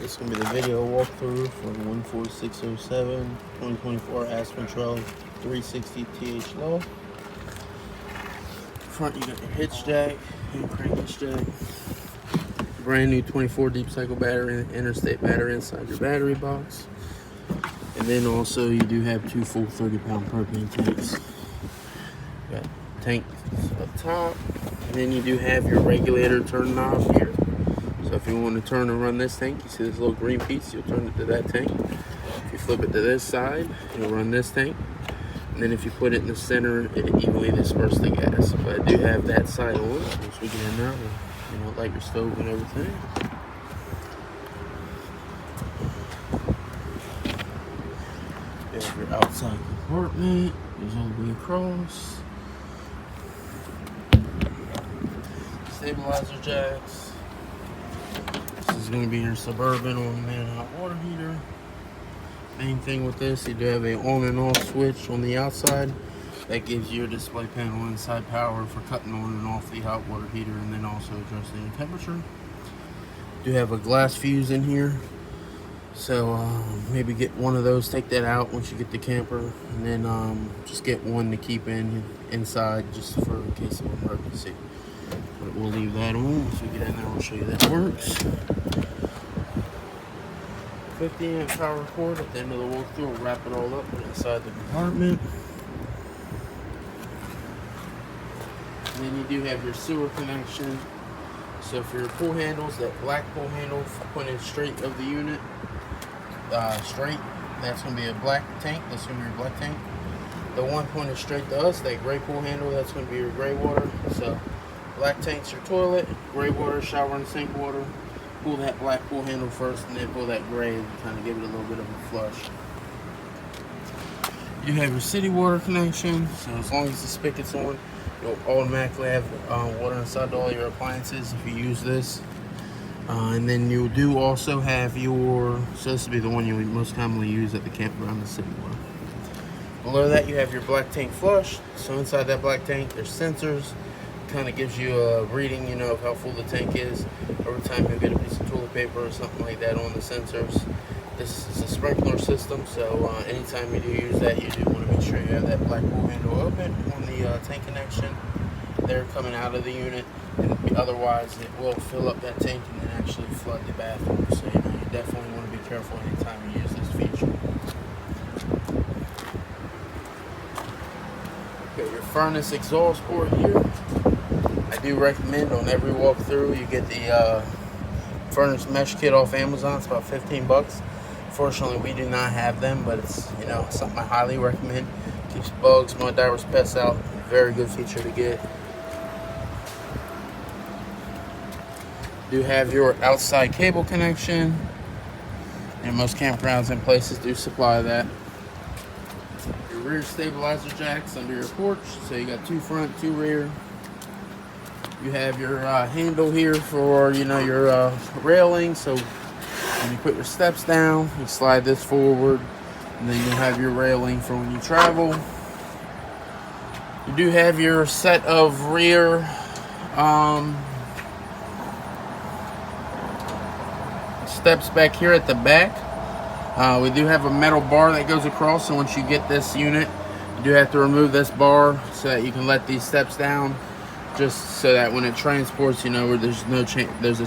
this is going to be the video walkthrough for the 14607 2024 Aspen 360THLOFT. Front, you got your hitch jack, hand crank hitch jack. Brand new 24 deep cycle battery, interstate battery inside your battery box. And then also you do have two full 30-pound propane tanks. You got tanks up top, and then you do have your regulator turn knob here. So if you want to turn and run this tank, you see this little green piece, you'll turn it to that tank. If you flip it to this side, you'll run this tank. And then if you put it in the center, it evenly disperses the gas. But I do have that side on, once we get in there, like your stove and everything. You have your outside compartment, goes all the way across. Stabilizer jacks. This is going to be your Suburban on-demand hot water heater. Main thing with this, you do have a on and off switch on the outside. That gives your display panel inside power for cutting on and off the hot water heater, and then also adjusting the temperature. You do have a glass fuse in here, so maybe get one of those, take that out once you get the camper, and then just get one to keep inside just for in case of emergency. But we'll leave that on. Once we get in there, we'll show you that works. 50-amp power cord at the end of the walkthrough. We'll wrap it all up inside the compartment. And then you do have your sewer connection. So for your pull handles, that black pull handle pointed straight of the unit, straight, that's going to be a black tank. That's going to be your black tank. The one pointed straight to us, that gray pull handle, that's going to be your gray water. So black tank's your toilet, gray water, shower and sink water. Pull that black pull handle first, and then pull that gray and kind of give it a little bit of a flush. You have your city water connection, so as long as the spigot's on, you'll automatically have water inside all your appliances if you use this. And then you do also have your, so this would be the one you would most commonly use at the campground, the city water. Below that you have your black tank flush. So inside that black tank there's sensors. Kind of gives you a reading, of how full the tank is. Over time you'll get a piece of toilet paper or something like that on the sensors. This is a sprinkler system, so anytime you do use that, you do want to make sure you have that black pull handle open on the tank connection. They're coming out of the unit, and otherwise it will fill up that tank and then actually flood the bathroom. So you definitely want to be careful anytime you use this feature. Got your furnace exhaust port here. I do recommend on every walkthrough you get the furnace mesh kit off Amazon. It's about 15 bucks. Fortunately, we do not have them, but it's something I highly recommend. Keeps bugs, mud divers, pests out. Very good feature to get. Do have your outside cable connection, and most campgrounds and places do supply that. Your rear stabilizer jacks under your porch, so you got two front, two rear. You have your handle here for your railing, so when you put your steps down, you slide this forward, and then you'll have your railing for when you travel. You do have your set of rear steps back here at the back. We do have a metal bar that goes across, so once you get this unit, you do have to remove this bar so that you can let these steps down, just so that when it transports, where there's a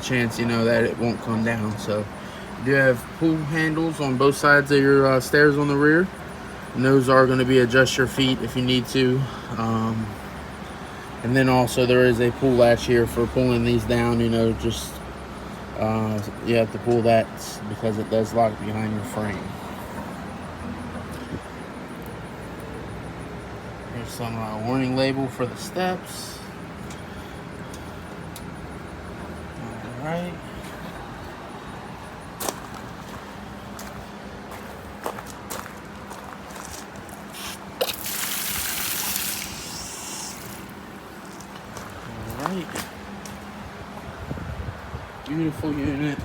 chance, that it won't come down. So you do have pull handles on both sides of your stairs on the rear, and those are going to be adjust your feet if you need to. And then also there is a pull latch here for pulling these down. You have to pull that because it does lock behind your frame. Here's some warning label for the steps. Alright. Alright. Beautiful unit.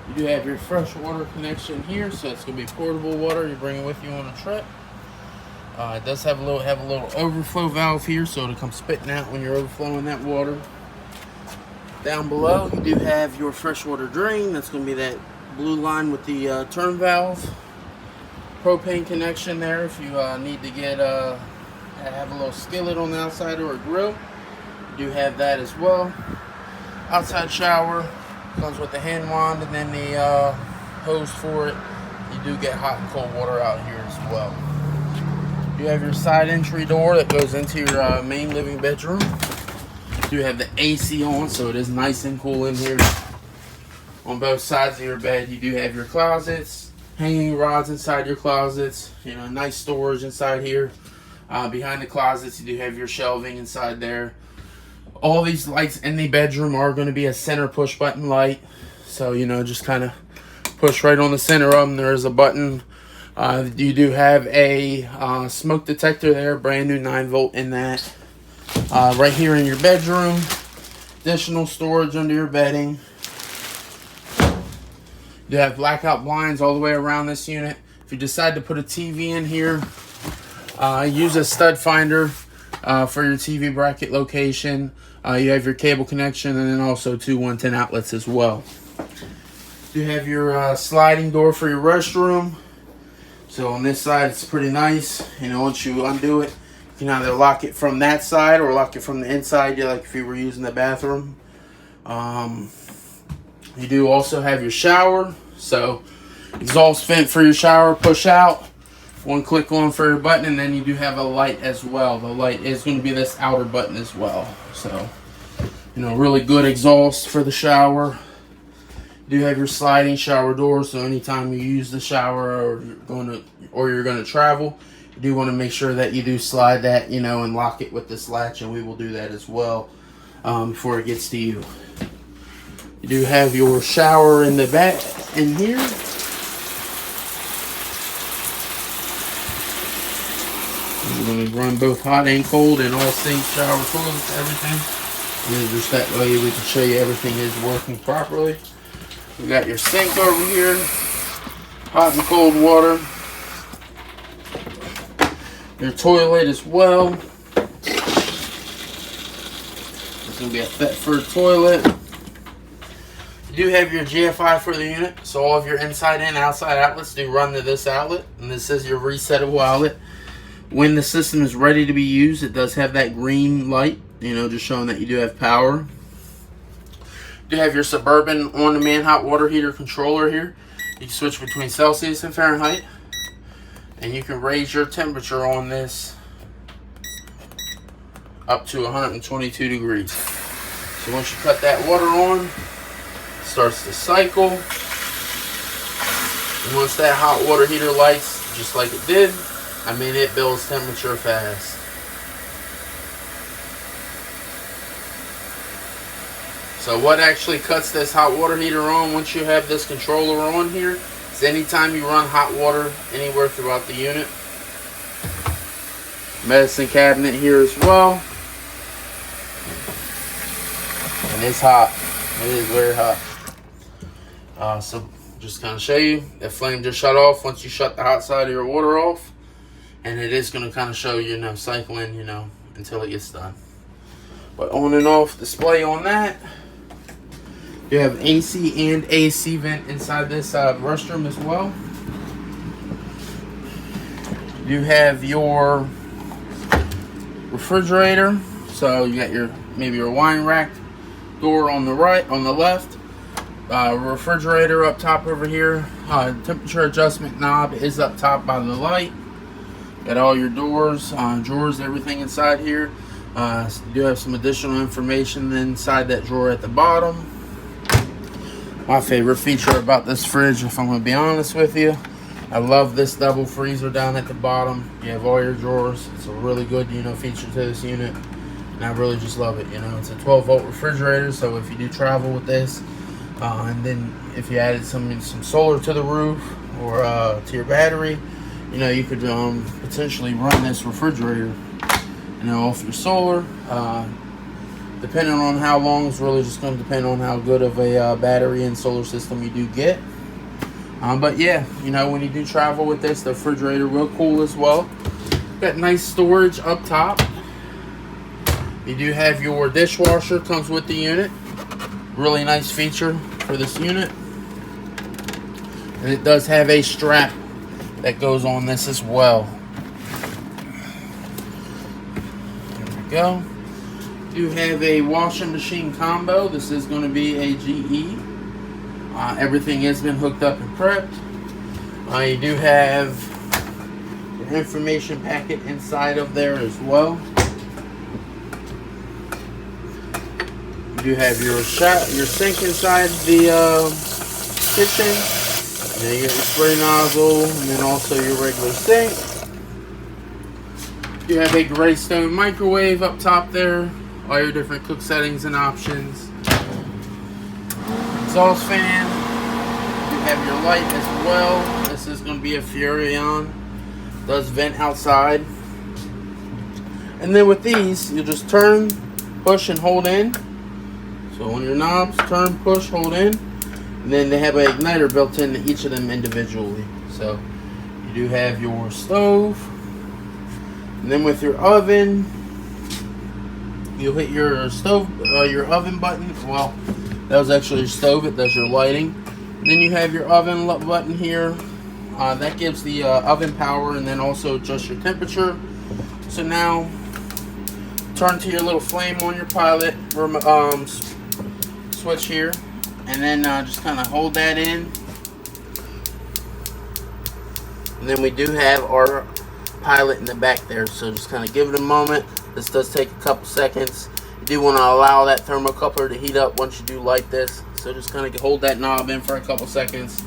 You do have your fresh water connection here, so it's going to be portable water you bring it with you on a trip. It does have a little overflow valve here, so it'll come spitting out when you're overflowing that water. Down below, you do have your freshwater drain. That's going to be that blue line with the turn valve. Propane connection there if you need to get have a little skillet on the outside or a grill. You do have that as well. Outside shower comes with the hand wand and then the hose for it. You do get hot and cold water out here as well. You have your side entry door that goes into your main living bedroom. You have the AC on, so it is nice and cool in here. On both sides of your bed, you do have your closets, hanging rods inside your closets. You know, nice storage inside here. Behind the closets, you do have your shelving inside there. All these lights in the bedroom are going to be a center push button light. So, you know, just kind of push right on the center of them. There is a button. You do have a smoke detector there, brand new 9-volt in that. Right here in your bedroom, additional storage under your bedding. You have blackout blinds all the way around this unit. If you decide to put a TV in here, use a stud finder for your TV bracket location. You have your cable connection and then also 2 110 outlets as well. You have your sliding door for your restroom. So on this side, it's pretty nice. You know, once you undo it, you can either lock it from that side or lock it from the inside, like if you were using the bathroom. You do also have your shower. So exhaust vent for your shower, push out. One click on for your button, and then you do have a light as well. The light is going to be this outer button as well. So, you know, really good exhaust for the shower. You do have your sliding shower door, so anytime you use the shower or you're going to travel, you do want to make sure that you do slide that, you know, and lock it with this latch, and we will do that as well before it gets to you. You do have your shower in the back in here. We're going to run both hot and cold in all sinks, shower, toilets, everything. And just that way we can show you everything is working properly. We got your sink over here, hot and cold water. Your toilet as well. It's going to be a Thetford toilet. You do have your GFI for the unit, so all of your inside and outside outlets do run to this outlet, and this is your resettable outlet. When the system is ready to be used, it does have that green light, you know, just showing that you do have power. You do have your Suburban on-demand hot water heater controller here. You can switch between Celsius and Fahrenheit, and you can raise your temperature on this up to 122 degrees. So once you cut that water on, it starts to cycle. And once that hot water heater lights just like it did, I mean, it builds temperature fast. So what actually cuts this hot water heater on once you have this controller on here is anytime you run hot water anywhere throughout the unit. Medicine cabinet here as well. And it's hot. It is very hot. So just kind of show you, that flame just shut off once you shut the hot side of your water off. And it is going to kind of show you, cycling, until it gets done. But on and off display on that. You have AC and AC vent inside this restroom as well. You have your refrigerator. So you got maybe your wine rack door on the right, on the left. Refrigerator up top over here. Temperature adjustment knob is up top by the light. Got all your doors, drawers, everything inside here. You do have some additional information inside that drawer at the bottom. My favorite feature about this fridge, if I'm going to be honest with you, I love this double freezer down at the bottom. You have all your drawers. It's a really good, feature to this unit, and I really just love it. It's a 12-volt refrigerator, so if you do travel with this, and then if you added some solar to the roof or to your battery, you could potentially run this refrigerator, off your solar. Depending on how long, it's really just going to depend on how good of a battery and solar system you do get. But yeah, when you do travel with this, the refrigerator real cool as well. Got nice storage up top. You do have your dishwasher, comes with the unit. Really nice feature for this unit. And it does have a strap that goes on this as well. There we go. Do have a washing machine combo. This is going to be a GE. Everything has been hooked up and prepped. You do have your information packet inside of there as well. You do have your sink inside the kitchen. And then you get your spray nozzle, and then also your regular sink. You have a gray stone microwave up top there. All your different cook settings and options. Exhaust fan. You have your light as well. This is going to be a Furrion. Does vent outside. And then with these, you just turn, push, and hold in. So on your knobs, turn, push, hold in. And then they have an igniter built into each of them individually. So you do have your stove. And then with your oven, you'll hit your stove, your oven button. Well, that was actually your stove. It does your lighting. And then you have your oven button here. That gives the oven power and then also adjust your temperature. So now, turn to your little flame on your pilot switch here. And then just kind of hold that in. And then we do have our pilot in the back there. So just kind of give it a moment. This does take a couple seconds. You do want to allow that thermocouple to heat up once you do light this. So just kind of hold that knob in for a couple seconds.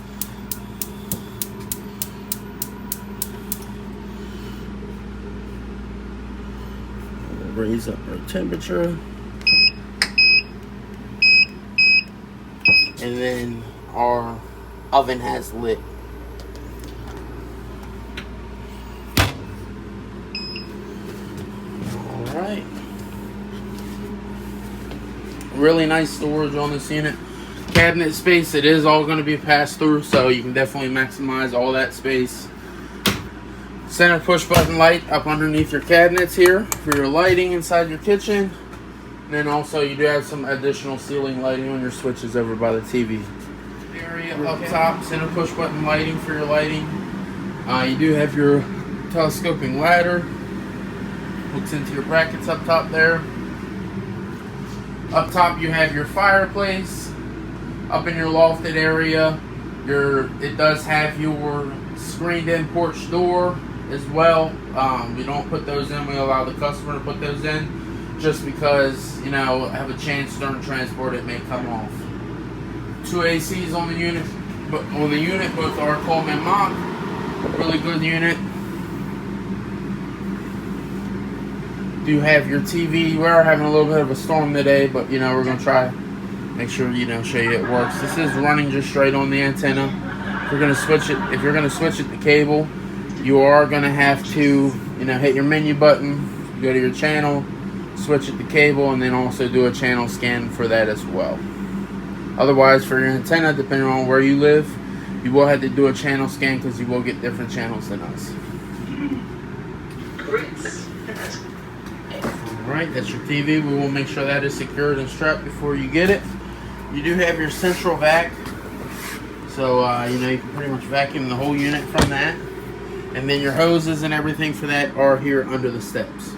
We'll raise up our temperature. And then our oven has lit. Alright. Really nice storage on this unit. Cabinet space, it is all going to be passed through, so you can definitely maximize all that space. Center push button light up underneath your cabinets here for your lighting inside your kitchen. And then also you do have some additional ceiling lighting on your switches over by the TV. Area up top, center push button lighting for your lighting. You do have your telescoping ladder. Hooks into your brackets up top there. Up top you have your fireplace. Up in your lofted area, it does have your screened in porch door as well. We don't put those in, we allow the customer to put those in. Just because, you know, have a chance during transport it may come off. 2 ACs on the unit, both are Coleman Mach. Really good unit. Do have your TV. We are having a little bit of a storm today, but you know we're gonna try make sure show you it works. This is running just straight on the antenna. If you're gonna switch it to cable, you are gonna have to hit your menu button, go to your channel, switch it to cable, and then also do a channel scan for that as well. Otherwise, for your antenna, depending on where you live, you will have to do a channel scan because you will get different channels than us. Alright, that's your TV. We will make sure that is secured and strapped before you get it. You do have your central vac. So, you can pretty much vacuum the whole unit from that. And then your hoses and everything for that are here under the steps.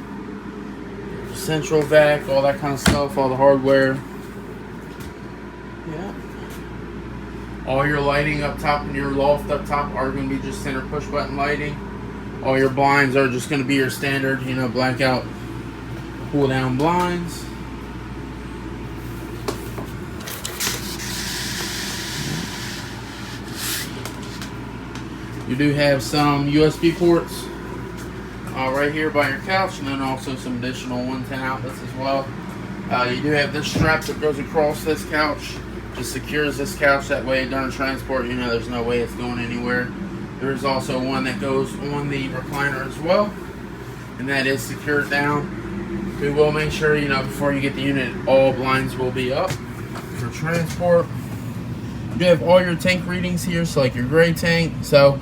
Central vac, all that kind of stuff, all the hardware. Yeah. All your lighting up top and your loft up top are going to be just center push button lighting. All your blinds are just going to be your standard, blackout, pull down blinds. You do have some USB ports right here by your couch, and then also some additional 110 outlets as well. You do have this strap that goes across this couch, just secures this couch. That way during transport, there's no way it's going anywhere. There's also one that goes on the recliner as well, and that is secured down. We will make sure, before you get the unit, all blinds will be up for transport. You have all your tank readings here, so like your gray tank. So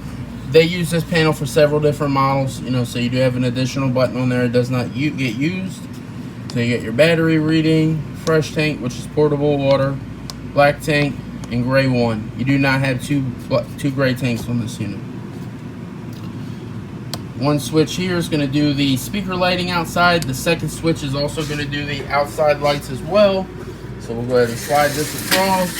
they use this panel for several different models, so you do have an additional button on there. It does not get used. So you get your battery reading, fresh tank, which is portable water, black tank, and gray one. You do not have two gray tanks on this unit. One switch here is going to do the speaker lighting outside. The second switch is also going to do the outside lights as well. So we'll go ahead and slide this across.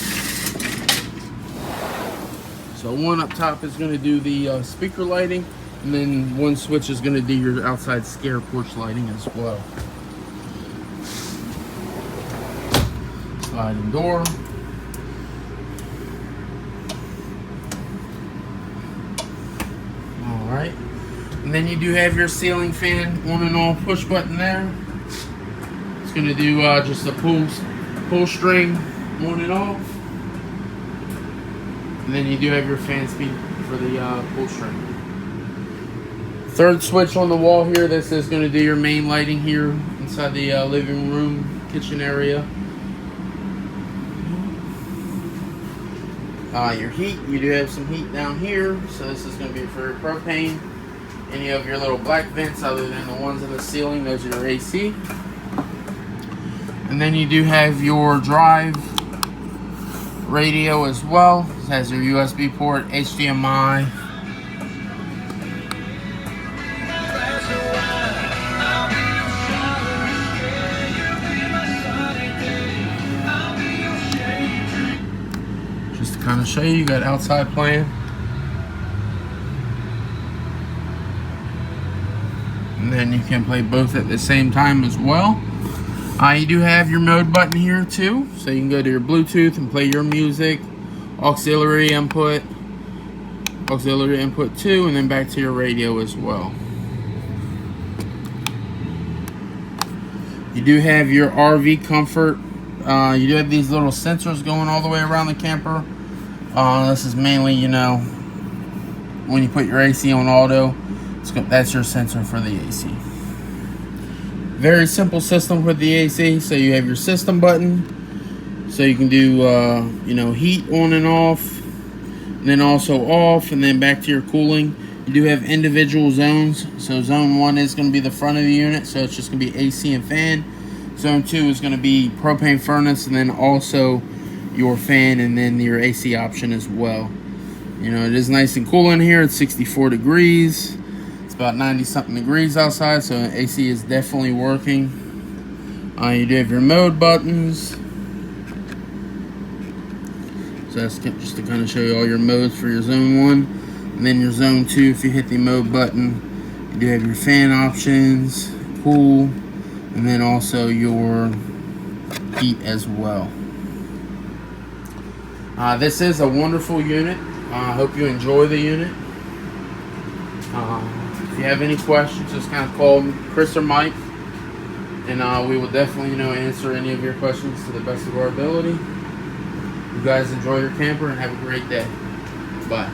So one up top is going to do the speaker lighting, and then one switch is going to do your outside scare porch lighting as well. Sliding door. Alright. And then you do have your ceiling fan on and off push button there. It's going to do just a pull string on and off. And then you do have your fan speed for the pull string. Third switch on the wall here, this is going to do your main lighting here inside the living room, kitchen area. Your heat, you do have some heat down here, so this is going to be for your propane. Any of your little black vents other than the ones in the ceiling, those are your AC. And then you do have your drive radio as well. It has your USB port, HDMI. Just to kind of show you got outside playing. And then you can play both at the same time as well. You do have your mode button here too, so you can go to your Bluetooth and play your music, auxiliary input 2, and then back to your radio as well. You do have your RV comfort. You do have these little sensors going all the way around the camper. This is mainly, you know, when you put your AC on auto, that's your sensor for the AC. Very simple system with the AC. So you have your system button, so you can do you know, heat on and off, and then also off, and then back to your cooling. You do have individual zones. So zone 1 is going to be the front of the unit, so it's just going to be AC and fan. Zone 2 is going to be propane furnace, and then also your fan, and then your AC option as well. You know, it is nice and cool in here. It's 64 degrees. About 90 something degrees outside, so AC is definitely working. You do have your mode buttons, so that's just to kind of show you all your modes for your zone 1. And then your zone 2, if you hit the mode button, you do have your fan options, cool, and then also your heat as well. This is a wonderful unit. I hope you enjoy the unit. If you have any questions, just kind of call Chris or Mike, and we will definitely, you know, answer any of your questions to the best of our ability. You guys enjoy your camper and have a great day. Bye.